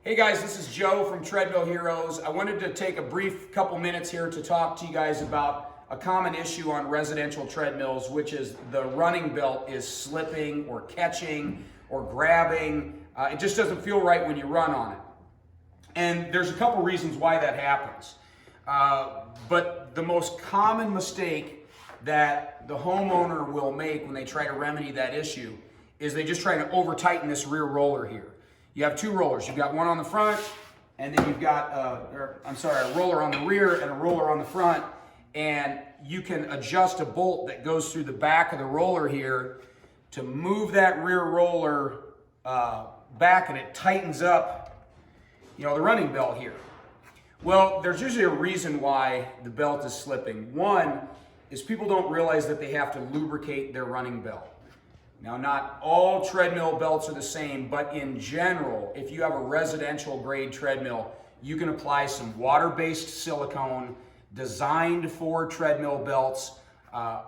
Hey guys, this is Joe from Treadmill Heroes. I wanted to take a brief couple minutes here to talk to you guys about a common issue on residential treadmills, which is the running belt is slipping or catching or grabbing. It just doesn't feel right when you run on it. And there's a couple reasons why that happens. But the most common mistake that the homeowner will make when they try to remedy that issue is they just try to over tighten this rear roller here. You have two rollers. You've got one on the front, and then you've got a roller on the rear and a roller on the front, and you can adjust a bolt that goes through the back of the roller here to move that rear roller back, and it tightens up, the running belt here. Well, there's usually a reason why the belt is slipping. One is people don't realize that they have to lubricate their running belt. Now, not all treadmill belts are the same, but in general, if you have a residential grade treadmill, you can apply some water-based silicone designed for treadmill belts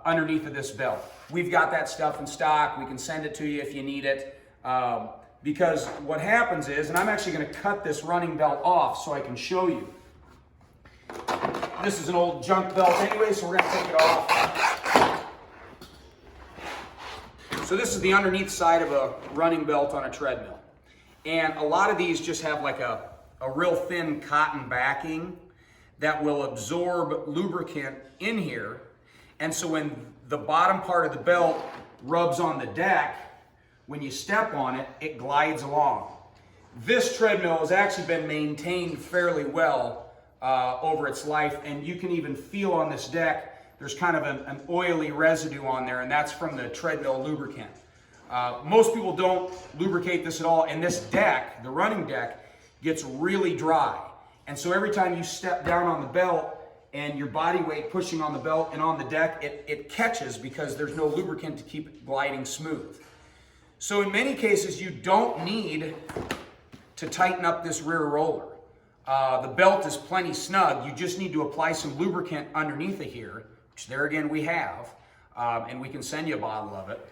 underneath of this belt. We've got that stuff in stock. We can send it to you if you need it. Because what happens is, and I'm actually going to cut this running belt off so I can show you. This is an old junk belt anyway, so we're going to take it off. So this is the underneath side of a running belt on a treadmill. And a lot of these just have like a real thin cotton backing that will absorb lubricant in here. And so when the bottom part of the belt rubs on the deck, when you step on it, it glides along. This treadmill has actually been maintained fairly well over its life, and you can even feel on this deck there's kind of an oily residue on there, and that's from the treadmill lubricant. Most people don't lubricate this at all, and this deck, the running deck, gets really dry. And so every time you step down on the belt and your body weight pushing on the belt and on the deck, it catches because there's no lubricant to keep it gliding smooth. So in many cases, you don't need to tighten up this rear roller. The belt is plenty snug. You just need to apply some lubricant underneath it here, which there again we have, and we can send you a bottle of it.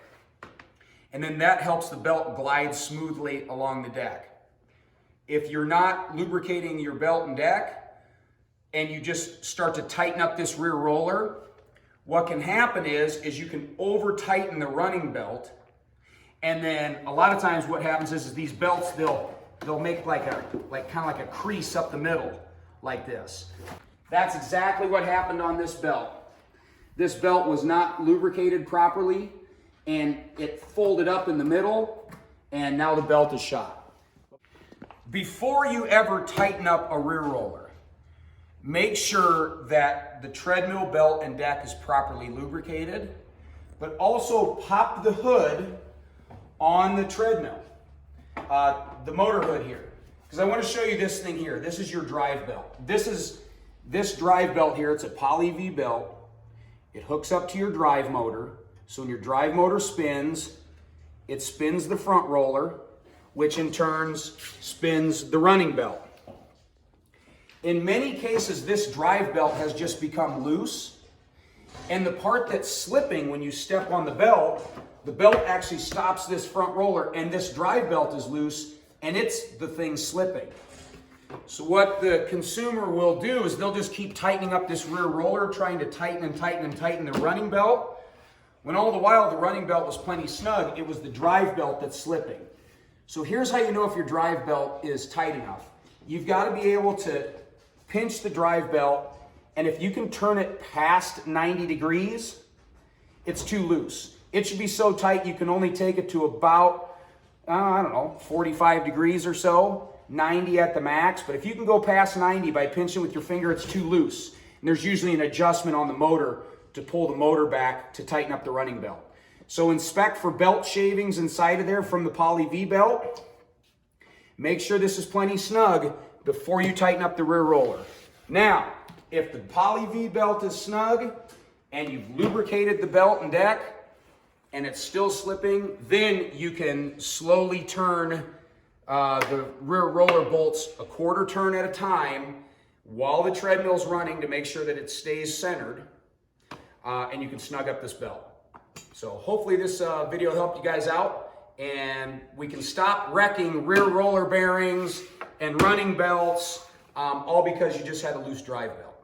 And then that helps the belt glide smoothly along the deck. If you're not lubricating your belt and deck, and you just start to tighten up this rear roller, what can happen is you can over tighten the running belt, and then a lot of times what happens is these belts, they'll make kind of like a crease up the middle, like this. That's exactly what happened on this belt. This belt was not lubricated properly, and it folded up in the middle, and now the belt is shot. Before you ever tighten up a rear roller, make sure that the treadmill belt and deck is properly lubricated, but also pop the hood on the treadmill, the motor hood here. Because I want to show you this thing here. This is your drive belt. This drive belt here, it's a poly V belt. It hooks up to your drive motor. So when your drive motor spins, it spins the front roller, which in turn spins the running belt. In many cases, this drive belt has just become loose, and the part that's slipping when you step on the belt actually stops this front roller, and this drive belt is loose, and it's the thing slipping. So what the consumer will do is they'll just keep tightening up this rear roller, trying to tighten and tighten and tighten the running belt, when all the while the running belt was plenty snug. It was the drive belt that's slipping. So here's how you know if your drive belt is tight enough. You've got to be able to pinch the drive belt, and if you can turn it past 90 degrees, it's too loose. It should be so tight you can only take it to about, 45 degrees or so. 90 at the max, but if you can go past 90 by pinching with your finger, it's too loose. And there's usually an adjustment on the motor to pull the motor back to tighten up the running belt. So inspect for belt shavings inside of there from the poly V belt. Make sure this is plenty snug before you tighten up the rear roller. Now, if the poly V belt is snug and you've lubricated the belt and deck and it's still slipping, then you can slowly turn the rear roller bolts a quarter turn at a time while the treadmill's running to make sure that it stays centered, and you can snug up this belt. So hopefully this video helped you guys out, and we can stop wrecking rear roller bearings and running belts, all because you just had a loose drive belt.